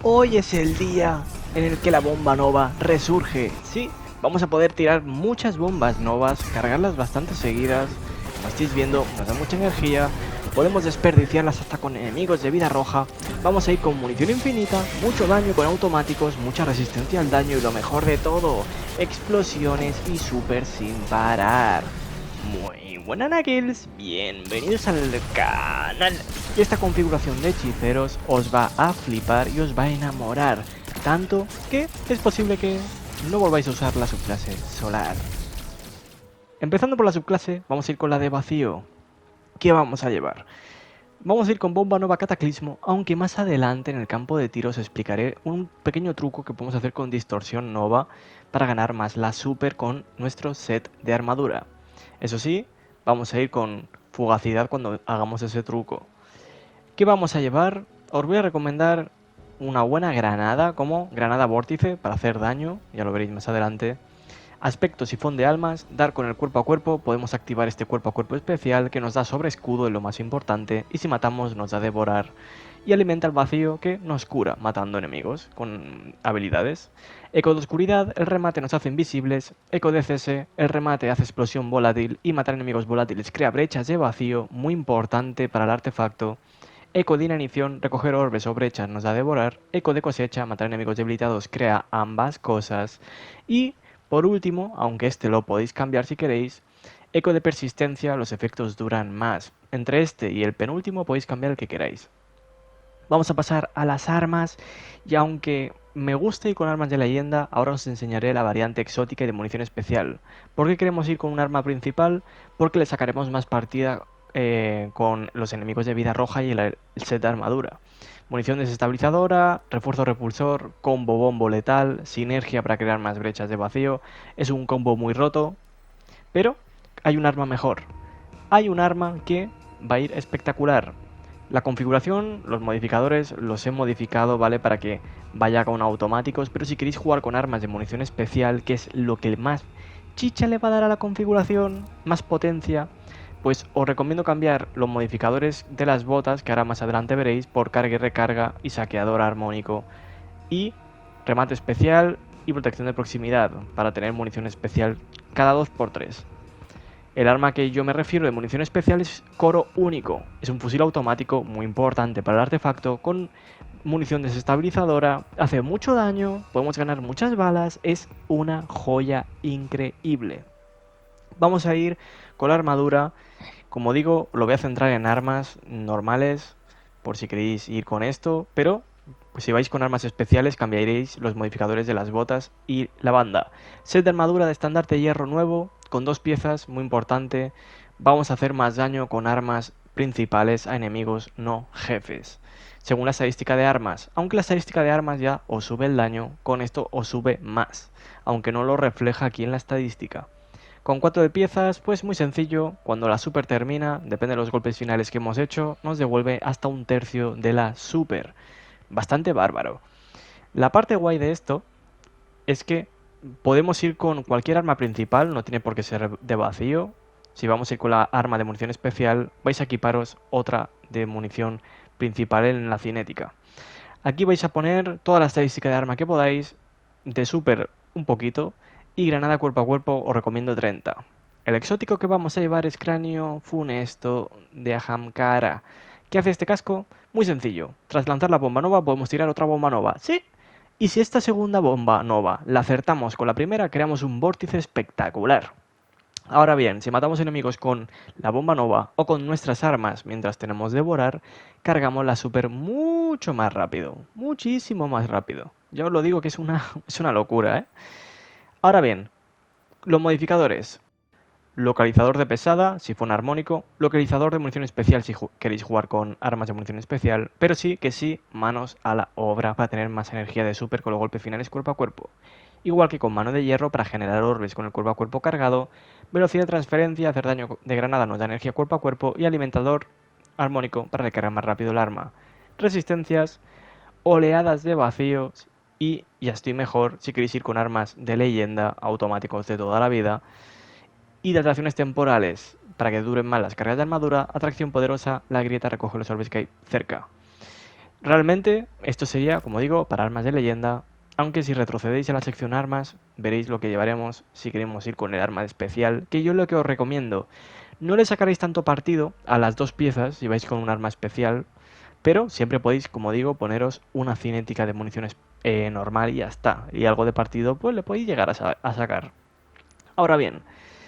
Hoy es el día en el que la bomba nova resurge. Sí, vamos a poder tirar muchas bombas novas, cargarlas bastante seguidas. Como estáis viendo, nos da mucha energía. Podemos desperdiciarlas hasta con enemigos de vida roja. Vamos a ir con munición infinita, mucho daño con automáticos, mucha resistencia al daño y lo mejor de todo, explosiones y super sin parar. Muy buenas Knuckles, bienvenidos al canal. Y esta configuración de hechiceros os va a flipar y os va a enamorar, tanto que es posible que no volváis a usar la subclase solar. Empezando por la subclase, vamos a ir con la de vacío. ¿Qué vamos a llevar? Vamos a ir con bomba nova cataclismo, aunque más adelante en el campo de tiro os explicaré un pequeño truco que podemos hacer con distorsión nova para ganar más la super con nuestro set de armadura. Eso sí, vamos a ir con fugacidad cuando hagamos ese truco. ¿Qué vamos a llevar? Os voy a recomendar una buena granada, como granada vórtice para hacer daño, ya lo veréis más adelante. Aspecto sifón de almas, dar con el cuerpo a cuerpo, podemos activar este cuerpo a cuerpo especial que nos da sobre escudo en lo más importante y si matamos nos da devorar. Y alimenta el vacío que nos cura matando enemigos con habilidades. Eco de oscuridad, el remate nos hace invisibles. Eco de cese, el remate hace explosión volátil y matar enemigos volátiles crea brechas de vacío, muy importante para el artefacto. Eco de inanición, recoger orbes o brechas nos da devorar. Eco de cosecha, matar enemigos debilitados crea ambas cosas. Y por último, aunque este lo podéis cambiar si queréis, eco de persistencia, los efectos duran más. Entre este y el penúltimo podéis cambiar el que queráis. Vamos a pasar a las armas y aunque me gusta ir con armas de leyenda, ahora os enseñaré la variante exótica y de munición especial. ¿Por qué queremos ir con un arma principal? Porque le sacaremos más partida con los enemigos de vida roja y el set de armadura. Munición desestabilizadora, refuerzo repulsor, combo bombo letal, sinergia para crear más brechas de vacío. Es un combo muy roto, pero hay un arma mejor. Hay un arma que va a ir espectacular. La configuración, los modificadores los he modificado, ¿vale? Para que vaya con automáticos, pero si queréis jugar con armas de munición especial, que es lo que más chicha le va a dar a la configuración, más potencia, pues os recomiendo cambiar los modificadores de las botas, que ahora más adelante veréis, por carga y recarga y saqueador armónico. Y remate especial y protección de proximidad, para tener munición especial cada 2×3. El arma que yo me refiero de munición especial es coro único. Es un fusil automático muy importante para el artefacto con munición desestabilizadora, hace mucho daño, podemos ganar muchas balas, es una joya increíble. Vamos a ir con la armadura. Como digo, lo voy a centrar en armas normales, por si queréis ir con esto, pero pues si vais con armas especiales cambiaréis los modificadores de las botas y la banda. Set de armadura de estandarte hierro nuevo, con 2 piezas, muy importante. Vamos a hacer más daño con armas principales a enemigos no jefes. Según la estadística de armas, aunque la estadística de armas ya os sube el daño, con esto os sube más, aunque no lo refleja aquí en la estadística. Con 4 de piezas, pues muy sencillo, cuando la super termina, depende de los golpes finales que hemos hecho, nos devuelve hasta 1/3 de la super. Bastante bárbaro. La parte guay de esto es que podemos ir con cualquier arma principal, no tiene por qué ser de vacío. Si vamos a ir con la arma de munición especial, vais a equiparos otra de munición principal en la cinética. Aquí vais a poner toda la estadística de arma que podáis, de super un poquito, y granada cuerpo a cuerpo os recomiendo 30. El exótico que vamos a llevar es cráneo funesto de Ahamkara. ¿Qué hace este casco? Muy sencillo. Tras lanzar la bomba nova podemos tirar otra bomba nova. ¿Sí? Y si esta segunda bomba nova la acertamos con la primera, creamos un vórtice espectacular. Ahora bien, si matamos enemigos con la bomba nova o con nuestras armas mientras tenemos devorar, cargamos la super mucho más rápido, muchísimo más rápido. Ya os lo digo que es una locura, ¿eh? Ahora bien, los modificadores. Localizador de pesada, sifón armónico, localizador de munición especial si queréis jugar con armas de munición especial, pero sí que sí, manos a la obra para tener más energía de super con los golpes finales cuerpo a cuerpo. Igual que con mano de hierro para generar orbes con el cuerpo a cuerpo cargado, velocidad de transferencia, hacer daño de granada nos da energía cuerpo a cuerpo y alimentador armónico para recargar más rápido el arma. Resistencias, oleadas de vacíos y ya estoy mejor si queréis ir con armas de leyenda automáticos de toda la vida. Y de atracciones temporales, para que duren más las cargas de armadura, atracción poderosa, la grieta recoge los orbes que hay cerca. Realmente esto sería, como digo, para armas de leyenda, aunque si retrocedéis a la sección armas, veréis lo que llevaremos si queremos ir con el arma especial, que yo lo que os recomiendo, no le sacaréis tanto partido a las dos piezas si vais con un arma especial, pero siempre podéis, como digo, poneros una cinética de municiones normal y ya está, y algo de partido pues le podéis llegar a sacar. Ahora bien,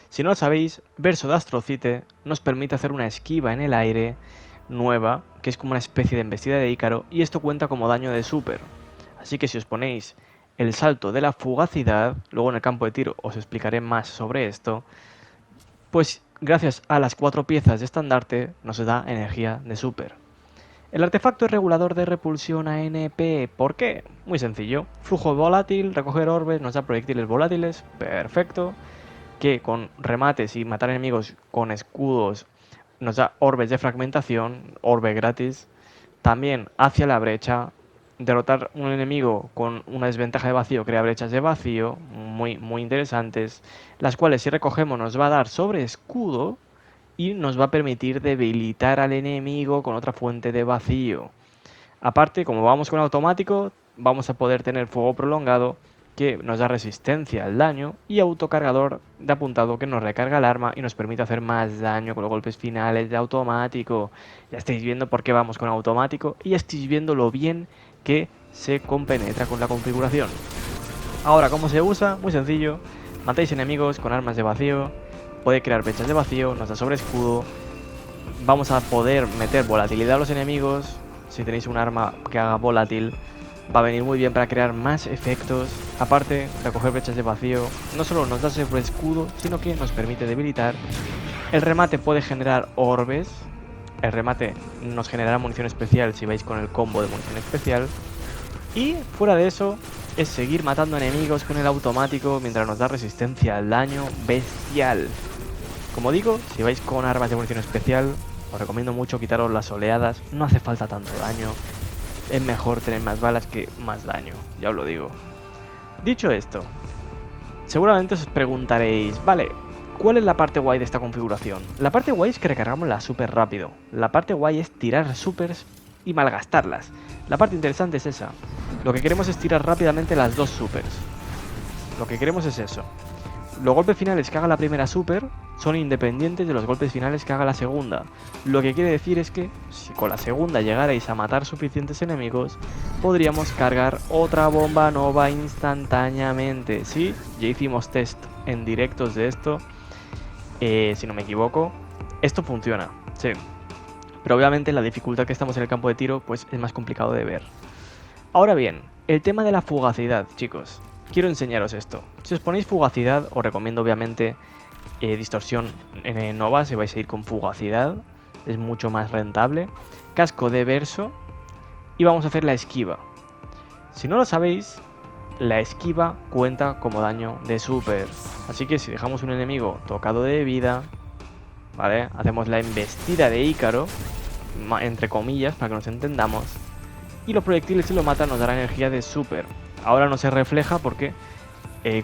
si no lo sabéis, Verso de Astrocite nos permite hacer una esquiva en el aire nueva, que es como una especie de embestida de Ícaro, y esto cuenta como daño de super. Así que si os ponéis el salto de la fugacidad, luego en el campo de tiro os explicaré más sobre esto, pues gracias a las 4 piezas de estandarte nos da energía de super. El artefacto es regulador de repulsión ANP. ¿Por qué? Muy sencillo. Flujo volátil, recoger orbes, nos da proyectiles volátiles. Perfecto. Que con remates y matar enemigos con escudos nos da orbes de fragmentación, orbe gratis. También hacia la brecha, derrotar un enemigo con una desventaja de vacío crea brechas de vacío, muy interesantes, las cuales si recogemos nos va a dar sobre escudo y nos va a permitir debilitar al enemigo con otra fuente de vacío. Aparte, como vamos con automático, vamos a poder tener fuego prolongado que nos da resistencia al daño y autocargador de apuntado que nos recarga el arma y nos permite hacer más daño con los golpes finales de automático. Ya estáis viendo por qué vamos con automático y ya estáis viendo lo bien que se compenetra con la configuración. Ahora, ¿cómo se usa? Muy sencillo. Matáis enemigos con armas de vacío, puede crear brechas de vacío, nos da sobre escudo. Vamos a poder meter volatilidad a los enemigos. Si tenéis un arma que haga volátil, va a venir muy bien para crear más efectos. Aparte, recoger brechas de vacío no solo nos da sobre escudo, sino que nos permite debilitar. El remate puede generar orbes. El remate nos generará munición especial si vais con el combo de munición especial. Y fuera de eso, es seguir matando enemigos con el automático mientras nos da resistencia al daño bestial. Como digo, si vais con armas de munición especial, os recomiendo mucho quitaros las oleadas, no hace falta tanto daño. Es mejor tener más balas que más daño, ya os lo digo. Dicho esto, seguramente os preguntaréis, vale, ¿cuál es la parte guay de esta configuración? La parte guay es que recargamos la super rápido. La parte guay es tirar supers y malgastarlas. La parte interesante es esa. Lo que queremos es tirar rápidamente las dos supers. Lo que queremos es eso. Los golpes finales que haga la primera super son independientes de los golpes finales que haga la segunda. Lo que quiere decir es que si con la segunda llegarais a matar suficientes enemigos, podríamos cargar otra bomba nova instantáneamente. Sí, ya hicimos test en directos de esto, si no me equivoco. Esto funciona, sí. Pero obviamente la dificultad que estamos en el campo de tiro pues es más complicado de ver. Ahora bien, el tema de la fugacidad, chicos. Quiero enseñaros esto. Si os ponéis fugacidad, os recomiendo obviamente distorsión nova si vais a ir con fugacidad. Es mucho más rentable. Casco de verso. Y vamos a hacer la esquiva. Si no lo sabéis, la esquiva cuenta como daño de super. Así que si dejamos un enemigo tocado de vida, ¿vale? Hacemos la embestida de Ícaro, entre comillas, para que nos entendamos. Y los proyectiles si lo matan nos dará energía de super. Ahora no se refleja porque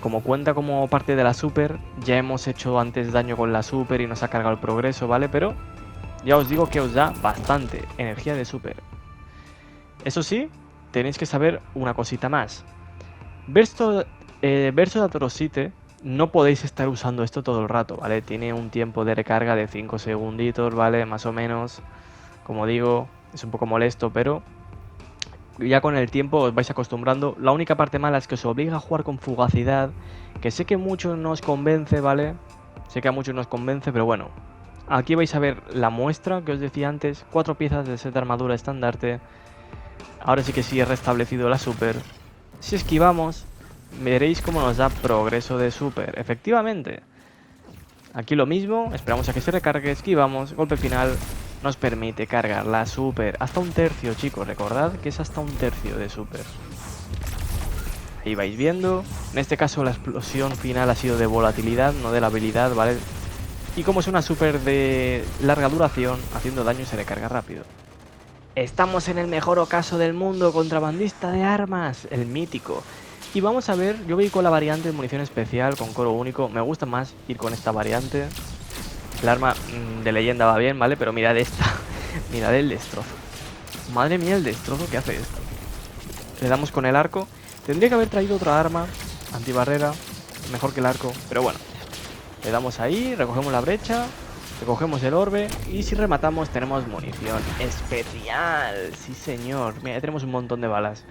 como cuenta como parte de la super, ya hemos hecho antes daño con la super y nos ha cargado el progreso, ¿vale? Pero ya os digo que os da bastante energía de super. Eso sí, tenéis que saber una cosita más. Verso de Atrocite, no podéis estar usando esto todo el rato, ¿vale? Tiene un tiempo de recarga de 5 segunditos, ¿vale? Más o menos. Como digo, es un poco molesto, pero ya con el tiempo os vais acostumbrando. La única parte mala es que os obliga a jugar con fugacidad, que sé que muchos no os convence, ¿vale? Sé que a muchos no os convence, pero bueno. Aquí vais a ver la muestra que os decía antes, 4 piezas de set de armadura estandarte. Ahora sí que sí he restablecido la super. Si esquivamos, veréis cómo nos da progreso de super, efectivamente. Aquí lo mismo, esperamos a que se recargue, esquivamos, golpe final. Nos permite cargar la super hasta un tercio, chicos. Recordad que es hasta un tercio de super. Ahí vais viendo. En este caso la explosión final ha sido de volatilidad, no de la habilidad, ¿vale? Y como es una super de larga duración, haciendo daño se recarga rápido. Estamos en el mejor ocaso del mundo, contrabandista de armas, el mítico. Y vamos a ver, yo voy con la variante de munición especial, con coro único. Me gusta más ir con esta variante. El arma de leyenda va bien, ¿vale? Pero mirad esta. Mirad el destrozo. Madre mía el destrozo que hace esto. Le damos con el arco. Tendría que haber traído otra arma antibarrera, mejor que el arco, pero bueno. Le damos ahí, recogemos la brecha, recogemos el orbe y si rematamos tenemos munición especial. Sí señor, mira, ya tenemos un montón de balas.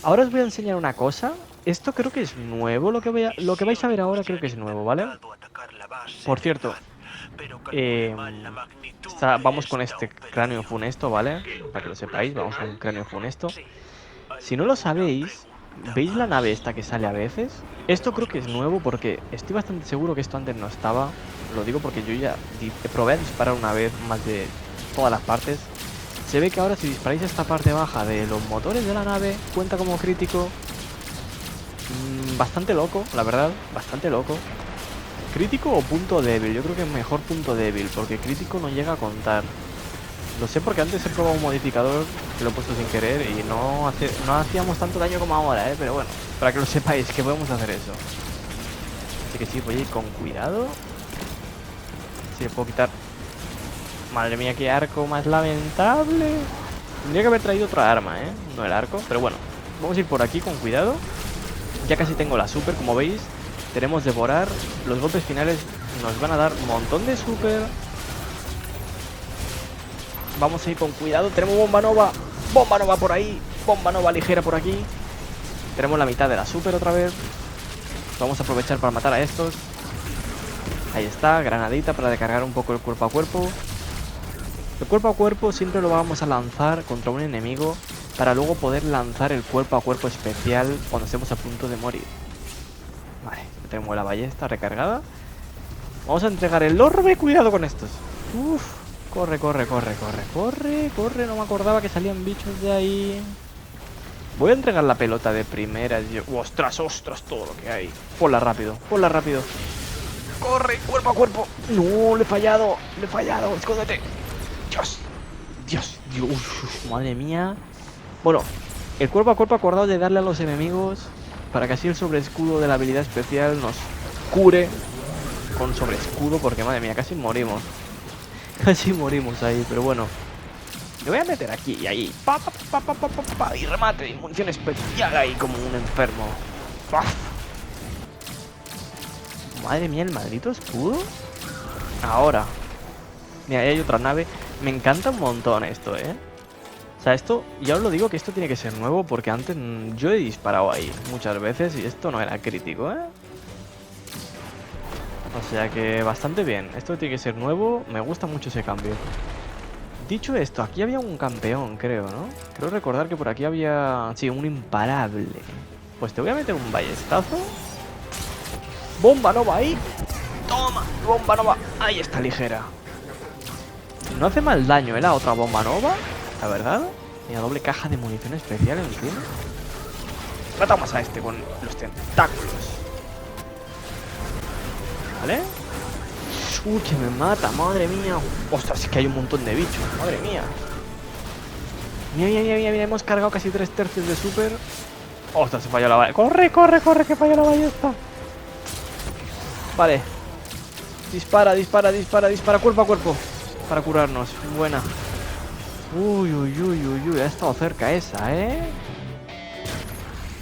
Ahora os voy a enseñar una cosa. Esto creo que es nuevo, lo que vais a ver ahora creo que es nuevo, ¿vale? Por cierto, vamos con este cráneo funesto, ¿vale? Para que lo sepáis, vamos con un cráneo funesto. Si no lo sabéis, ¿veis la nave esta que sale a veces? Esto creo que es nuevo porque estoy bastante seguro que esto antes no estaba. Lo digo porque yo ya probé a disparar una vez más de todas las partes. Se ve que ahora si disparáis esta parte baja de los motores de la nave, cuenta como crítico. Bastante loco, la verdad, bastante loco. ¿Crítico o punto débil? Yo creo que es mejor punto débil, porque crítico no llega a contar. Lo sé porque antes he probado un modificador que lo he puesto sin querer y no hacíamos tanto daño como ahora, pero bueno, para que lo sepáis que podemos hacer eso. Así que sí, voy a ir con cuidado. Si le puedo quitar... Madre mía, qué arco más lamentable. Tendría que haber traído otra arma, no el arco, pero bueno. Vamos a ir por aquí con cuidado. Ya casi tengo la super, como veis. Tenemos devorar. Los golpes finales nos van a dar un montón de super. Vamos a ir con cuidado. Tenemos bomba nova. Bomba nova por ahí. Bomba nova ligera por aquí. Tenemos la mitad de la super otra vez. Vamos a aprovechar para matar a estos. Ahí está, granadita para descargar un poco el cuerpo a cuerpo. El cuerpo a cuerpo siempre lo vamos a lanzar contra un enemigo para luego poder lanzar el cuerpo a cuerpo especial cuando estemos a punto de morir. Vale, tenemos la ballesta recargada. Vamos a entregar el orbe. Cuidado con estos. Uf, corre, corre, corre, corre, corre, corre. No me acordaba que salían bichos de ahí. Voy a entregar la pelota de primera. Ostras, ostras, todo lo que hay. Ponla rápido, ponla rápido. Corre, cuerpo a cuerpo. No, le he fallado, escóndete. Dios, Dios, Dios, madre mía. Bueno, el cuerpo a cuerpo, acordado de darle a los enemigos para que así el sobreescudo de la habilidad especial nos cure con sobreescudo, porque madre mía, casi morimos. Casi morimos ahí, pero bueno. Me voy a meter aquí y ahí. Y remate, y munición especial ahí como un enfermo. ¡Paf! Madre mía, el maldito escudo. Ahora. Mira, ahí hay otra nave. Me encanta un montón esto, O sea, esto, ya os lo digo que esto tiene que ser nuevo porque antes yo he disparado ahí muchas veces y esto no era crítico, O sea que bastante bien. Esto tiene que ser nuevo. Me gusta mucho ese cambio. Dicho esto, aquí había un campeón, creo, ¿no? Creo recordar que por aquí había... Sí, un imparable. Pues te voy a meter un ballestazo. Bomba nova ahí. Toma, bomba nova. Ahí está, ligera. No hace mal daño, la otra bomba nova, la verdad. Mira, doble caja de munición especial encima. Matamos a este con los tentáculos. ¿Vale? Uy, que me mata, madre mía. Ostras, es que hay un montón de bichos, madre mía. Mira, mira, mira, mira, hemos cargado casi 3/3 de super. Ostras, se falló la ballesta. Corre, corre, corre, que falló la ballesta. Vale. Dispara, dispara, dispara, dispara, cuerpo a cuerpo. Para curarnos, buena. Uy, uy, uy, uy, uy, ha estado cerca esa,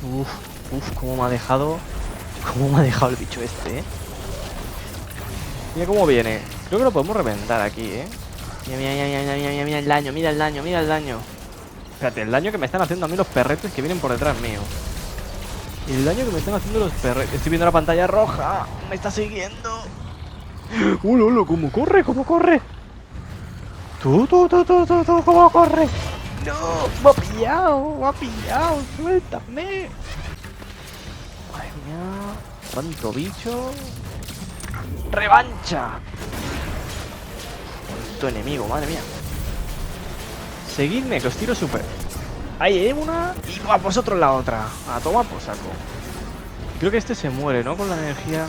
Uf, uf, cómo me ha dejado. Cómo me ha dejado el bicho este, Mira cómo viene. Creo que lo podemos reventar aquí, Mira, mira, mira, mira, mira, mira, mira el daño, mira el daño, mira el daño. Espérate, el daño que me están haciendo a mí los perretes que vienen por detrás mío. El daño que me están haciendo los perretes. Estoy viendo la pantalla roja. Me está siguiendo. ¡Ulo! ¿Cómo corre? ¿Cómo corre? Tú, ¿cómo corre? No, me ha pillado, suéltame. Madre mía, cuánto bicho. ¡Revancha! Cuánto enemigo, madre mía. Seguidme, que os tiro súper. Ahí hay una y a vosotros la otra. A tomar por saco. Creo que este se muere, ¿no? Con la energía.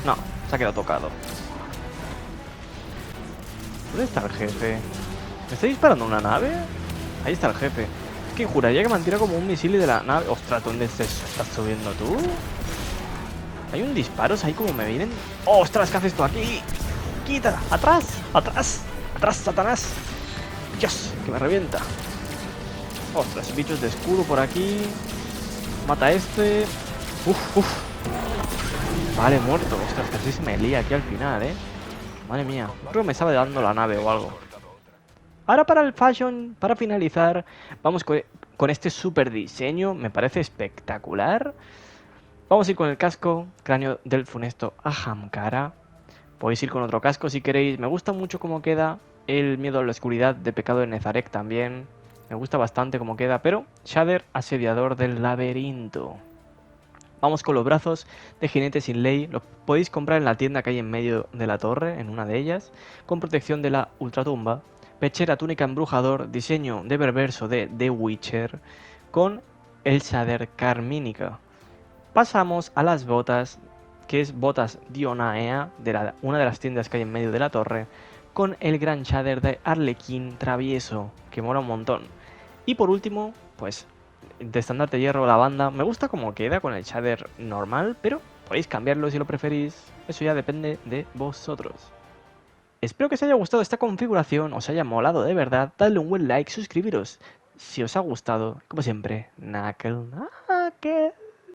No, se ha quedado tocado. ¿Dónde está el jefe? ¿Me está disparando una nave? Ahí está el jefe. Es que juraría que mantiene como un misil de la nave. Ostras, ¿dónde estás subiendo tú? Hay un disparos ahí como me vienen. ¡Ostras! ¿Qué haces tú aquí? ¡Quita! ¡Atrás! ¡Atrás! ¡Atrás, Satanás! ¡Dios! Que me revienta. Ostras, bichos de escudo por aquí. Mata a este. Uf, uf. Vale, muerto. Ostras, casi se me lía aquí al final, ¿eh? Madre mía. Creo que me estaba dando la nave o algo. Ahora para el fashion, para finalizar, vamos con este super diseño. Me parece espectacular. Vamos a ir con el casco, cráneo del funesto Ahamkara. Podéis ir con otro casco si queréis. Me gusta mucho cómo queda. El miedo a la oscuridad de pecado de Nezarec también. Me gusta bastante cómo queda. Pero Shader, asediador del laberinto. Vamos con los brazos de jinete sin ley. Los podéis comprar en la tienda que hay en medio de la torre, en una de ellas. Con protección de la ultratumba. Pechera, túnica embrujador. Diseño de perverso de The Witcher. Con el Shader Carmínica. Pasamos a las botas, que es botas Dionaea, de una de las tiendas que hay en medio de la torre, con el gran shader de Arlequín travieso, que mola un montón. Y por último, pues, de estandarte de hierro la banda, me gusta cómo queda con el shader normal, pero podéis cambiarlo si lo preferís, eso ya depende de vosotros. Espero que os haya gustado esta configuración, os haya molado de verdad, dadle un buen like, suscribiros si os ha gustado, como siempre, Knuckle.